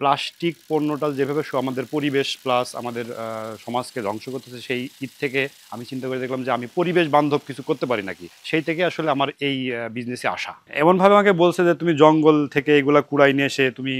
Plastic পণ্যটা যেভাবে আমাদের পরিবেশ প্লাস আমাদের সমাজকে ধ্বংস করতেছে, সেই ঈদ থেকে আমি চিন্তা করে দেখলাম যে আমি পরিবেশ বান্ধব কিছু করতে পারি নাকি। সেই থেকে আসলে আমার এই বিজনেসে আসা। এমনভাবে আমাকে বলছে যে তুমি জঙ্গল থেকে এগুলা কুড়াই নিয়ে এসে তুমি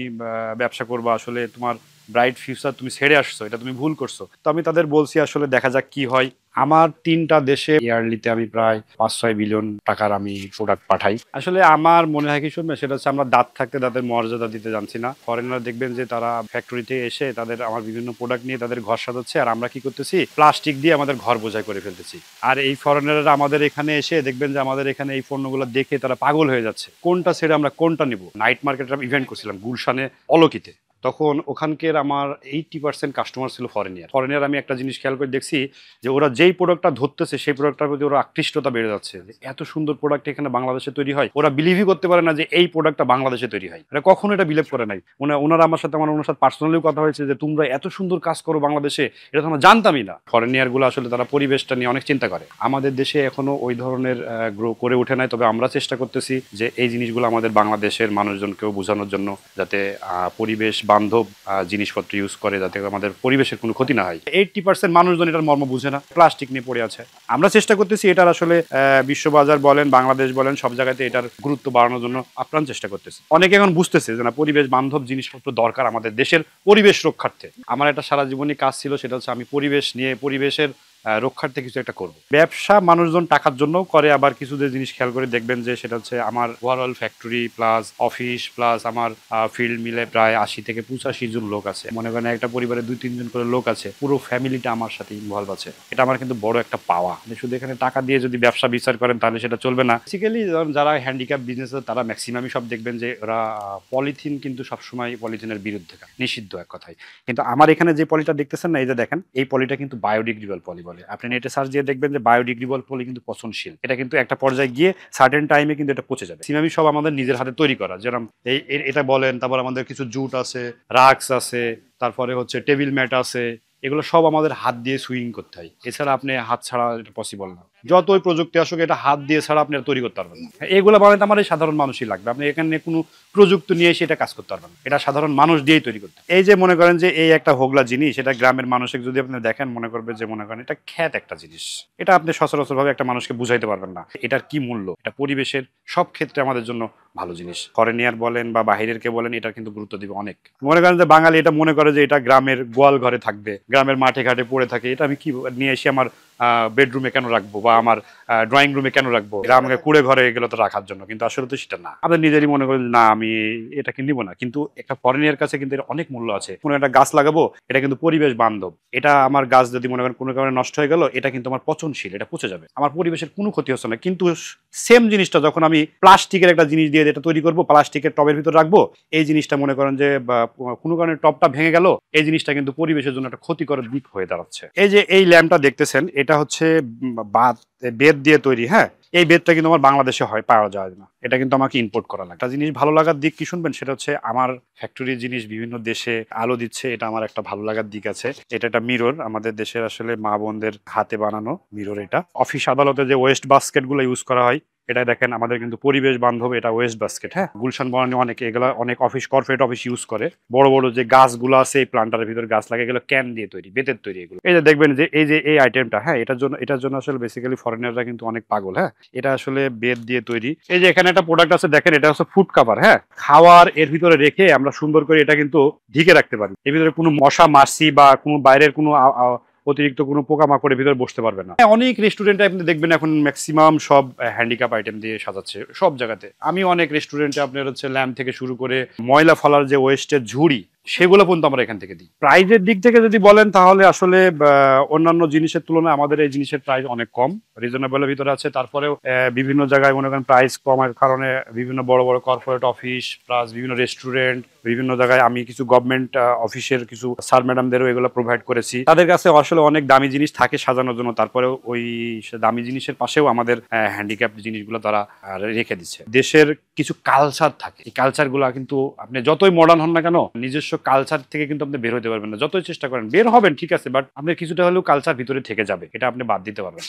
ব্যবসা করবা, আসলে তোমার ব্রাইট ফিউচার তুমি ছেড়ে আসছো, এটা তুমি ভুল করছো। তো আমি তাদের বলছি আসলে দেখা যাক কি হয়। আমার 3টা দেশে ইয়ারলিতে আমি প্রায় 5-6 বিলিয়ন টাকার আমি প্রোডাক্ট পাঠাই। আসলে আমার মনে হয় কি শুনবে, সেটা হচ্ছে আমরা দাঁত থাকতে তাদের মর্যাদা দিতে জানছি না। ফরেনার দেখবেন যে তারা ফ্যাক্টরিতে এসে তাদের আমার বিভিন্ন প্রোডাক্ট নিয়ে তাদের ঘর সাজাচ্ছে, আর আমরা কি করতেছি, প্লাস্টিক দিয়ে আমাদের ঘর বোঝাই করে ফেলতেছি। আর এই ফরেনাররা আমাদের এখানে এসে দেখবেন যে আমাদের এখানে এই পণ্যগুলো দেখে তারা পাগল হয়ে যাচ্ছে, কোনটা ছেড়ে আমরা কোনটা নিব। নাইট মার্কেটের ইভেন্ট করছিলাম গুলশানে, অলকিতে। তখন ওখানকার আমার 80% কাস্টমার ছিল ফরেনিয়ার। আমি একটা জিনিস খেয়াল করে দেখছি যে ওরা যেই প্রোডাক্টটা ধরতেছে সেই প্রোডাক্টটার প্রতি ওরা আকৃষ্টতা বেড়ে যাচ্ছে, যে এত সুন্দর প্রোডাক্ট এখানে বাংলাদেশে তৈরি হয়। ওরা বিলিভই করতে পারে না যে এই প্রোডাক্টটা বাংলাদেশে তৈরি হয়, এটা কখনো এটা বিলিভ করে নাই। ওনারা আমার সাথে ওনার সাথে পার্সোনালিও কথা হয়েছে যে তোমরা এত সুন্দর কাজ করো বাংলাদেশে, এটা তো আমরা জানতামই না। ফরেনিয়ার গুলো আসলে তারা পরিবেশটা নিয়ে অনেক চিন্তা করে। আমাদের দেশে এখনো ওই ধরনের গ্রো করে ওঠে নাই, তবে আমরা চেষ্টা করতেছি যে এই জিনিসগুলো আমাদের বাংলাদেশের মানুষজনকেও বোঝানোর জন্য, যাতে পরিবেশ বান্ধব জিনিসপত্র ইউজ করে, যাতে আমাদের পরিবেশের কোনো ক্ষতি না হয়। 80% মানুষজন এটার মর্ম বুঝে না, প্লাস্টিক নিয়ে পড়ে আছে। আমরা চেষ্টা করতেছি এটার আসলে বিশ্ববাজার বলেন, বাংলাদেশ বলেন, সব জায়গাতে এটার গুরুত্ব বাড়ানোর জন্য আপ্রাণ চেষ্টা করতেছে। অনেকে এখন বুঝতেছে যে না, পরিবেশ বান্ধব জিনিসপত্র দরকার আমাদের দেশের পরিবেশ রক্ষার্থে। আমার একটা সারা জীবনই কাজ ছিল, সেটা হচ্ছে আমি পরিবেশ নিয়ে, পরিবেশের রক্ষার্থে কিছু একটা করব। ব্যবসা মানুষজন টাকার জন্য করে, আবার কিছু যে জিনিস খেয়াল করে দেখবেন যে সেটা হচ্ছে আমার overall factory plus office plus আমার ফিল্ড মিলে প্রায় 80 থেকে 85 জন লোক আছে। মনে করেন একটা পরিবারে 2-3 জন করে লোক আছে, পুরো ফ্যামিলিটা আমার সাথে ইনভলভ আছে। এটা আমার কিন্তু বড় একটা পাওয়া। শুধু এখানে টাকা দিয়ে যদি ব্যবসা বিচার করেন তাহলে সেটা চলবে না। বেসিক্যালি যারা হ্যান্ডিক্যাপ বিজনেস আছে তারা ম্যাক্সিমামই সব দেখবেন যে ওরা পলিথিন কিন্তু সবসময় পলিথিনের বিরুদ্ধে, নিষিদ্ধ এক কথায়। কিন্তু আমার এখানে যে পলিটা দেখতেছেন না, এই যে দেখেন, এই পলিটা কিন্তু বায়োডিগ্রেডেবল পলি বলে। আপনি নেটে সার্চ দিয়ে দেখবেন যে বায়োডিগ্রেডেবল পলি কিন্তু পচনশীল। এটা কিন্তু একটা পর্যায়ে গিয়ে সার্টেন টাইমে কিন্তু এটা পচে যাবে। সিমামি সব আমাদের নিজের হাতে তৈরি করা, যেরকম এটা বলেন, তারপর আমাদের কিছু জুট আছে, রাক্স আছে, তারপরে হচ্ছে টেবিল ম্যাট আছে, এগুলো সব আমাদের হাত দিয়ে সুইং করতে হয়। এছাড়া আপনি হাত ছাড়া এটা পসিবল না। যতই প্রযুক্তি আসুক, এটা হাত দিয়ে ছাড়া আপনি তৈরি করতে পারবেন না। এগুলো বানাতে আমার এই সাধারণ মানুষই লাগবে। আপনি এখানে কোনো প্রযুক্তি নিয়ে এসে এটা কাজ করতে পারবেন না, এটা সাধারণ মানুষ দিয়েই তৈরি করতে। এই যে মনে করেন যে এই একটা হোগলা জিনিস, এটা গ্রামের মানুষকে যদি আপনি দেখেন, মনে করবে যে মনে করেন এটা খ্যাত একটা জিনিস। এটা আপনি সচরাচর ভাবে একটা মানুষকে বুঝাইতে পারবেন না এটার কি মূল্য। এটা পরিবেশের সব ক্ষেত্রে আমাদের জন্য ভালো জিনিস। ফরেনিয়ার বলেন বা বাহিরের কে বলেন, এটা কিন্তু গুরুত্ব দিবে অনেক। মনে করেন যে বাঙালি এটা মনে করে যে এটা গ্রামের গোয়াল ঘরে থাকবে, গ্রামের মাঠে ঘাটে পড়ে থাকে, এটা আমি কি নিয়ে এসে আমার বেডরুমে কেন রাখবো বা আমার ড্রয়িং রুমে কেন রাখবো, গ্রামে কুড়ে ঘরে এগুলো তো রাখার জন্য। কিন্তু আসলে তো সেটা না, আমাদের নিজেরই মনে করি না আমি এটাকে নিবো না। কিন্তু একটা ফরেনিয়ার কাছে কিন্তু অনেক মূল্য আছে। কোনো একটা গাছ লাগাবো, এটা কিন্তু পরিবেশ বান্ধব। এটা আমার গাছ যদি মনে করেন কোনো কারণে নষ্ট হয়ে গেল, এটা কিন্তু আমার পচনশীল, এটা পচে যাবে, আমার পরিবেশের কোনো ক্ষতি হচ্ছে না। কিন্তু সেম জিনিসটা যখন আমি প্লাস্টিকের একটা জিনিস দিয়ে এটা তৈরি করবো, প্লাস্টিকের টবের ভিতর রাখবো, এই জিনিসটা মনে করেন যে কোনো কারণে টবটা ভেঙে গেল, এই জিনিসটা কিন্তু পরিবেশের জন্য একটা ক্ষতিকর দিক হয়ে দাঁড়াচ্ছে। এই যে এই ল্যাম্পটা দেখতেছেন, এটা হচ্ছে বেত দিয়ে তৈরি। হ্যাঁ, এই বেতটা কিন্তু আমার বাংলাদেশে পাওয়া যায় না, এটা কিন্তু আমাকে ইম্পোর্ট করা লাগে। একটা জিনিস ভালো লাগার দিক কি শুনবেন, সেটা হচ্ছে আমার ফ্যাক্টরির জিনিস বিভিন্ন দেশে আলো দিচ্ছে, এটা আমার একটা ভালো লাগার দিক আছে। এটা একটা মিরর, আমাদের দেশের আসলে মা বোনদের হাতে বানানো মিরর। এটা অফিস আদালতে যে ওয়েস্ট বাস্কেট গুলো ইউজ করা হয়, এটা দেখেন আমাদের কিন্তু পরিবেশ বান্ধব, এটা ওয়েস্ট বাস্কেট। হ্যাঁ, গুলশান বনানী অনেকে এগুলো অনেক অফিস, কর্পোরেট অফিস ইউজ করে। বড় বড় যে গাছগুলো আছে, এই প্লান্টারের ভিতরে গাছ লাগে, এগুলো ক্যান দিয়ে তৈরি, বেতের তৈরি এগুলো। এই যে দেখবেন যে এই আইটেমটা, হ্যাঁ, এটার জন্য আসলে বেসিক্যালি ফরেনাররা কিন্তু অনেক পাগল। হ্যাঁ, এটা আসলে বেত দিয়ে তৈরি। এই যে এখানে একটা প্রোডাক্ট আছে দেখেন, এটা হচ্ছে ফুড কাভার। হ্যাঁ, খাওয়ার এর ভিতরে রেখে আমরা সুন্দর করে এটা কিন্তু ঢেকে রাখতে পারি। এর ভিতরে কোনো মশা মাছি বা কোনো বাইরের কোনো অতিরিক্ত কোনো পোকামাকড়ের ভিতরে বসতে পারবে না। অনেক রেস্টুরেন্টে আপনি দেখবেন এখন ম্যাক্সিমাম সব হ্যান্ডিক্যাপ আইটেম দিয়ে সাজাচ্ছে সব জায়গাতে। আমি অনেক রেস্টুরেন্টে আপনার হচ্ছে ল্যাম্প থেকে শুরু করে ময়লা ফেলার যে ওয়েস্টের ঝুড়ি, সেগুলো পর্যন্ত আমরা এখান থেকে দিই। প্রাইজের দিক থেকে যদি বলেন, তাহলে আসলে অন্যান্য জিনিসের তুলনায় আমাদের এই জিনিসের প্রাইস অনেক কম, রিজনেবলের ভিতরে আছে। তারপরেও বিভিন্ন জায়গায় মনে করেন প্রাইস কমের কারণে বিভিন্ন বড় বড় কর্পোরেট অফিস প্লাস বিভিন্ন রেস্টুরেন্ট, বিভিন্ন জায়গায় আমি কিছু গভর্নমেন্ট অফিসের কিছু স্যার ম্যাডামদেরও এগুলো প্রোভাইড করেছি। তাদের কাছে আসলে অনেক দামি জিনিস থাকে সাজানোর জন্য, তারপরেও ওই দামি জিনিসের পাশেও আমাদের হ্যান্ডিক্যাপ জিনিসগুলো তারা রেখে দিচ্ছে। দেশের কিছু কালচার থাকে, এই কালচারগুলো কিন্তু আপনি যতই মডার্ন হন না কেন, নিজস্ব কালচার থেকে কিন্তু আপনি বের হতে পারবেন না। যতই চেষ্টা করেন বের হবেন ঠিক আছে, বাট আপনার কিছুটা হলেও কালচার ভিতরে থেকে যাবে, এটা আপনি বাদ দিতে পারবেন।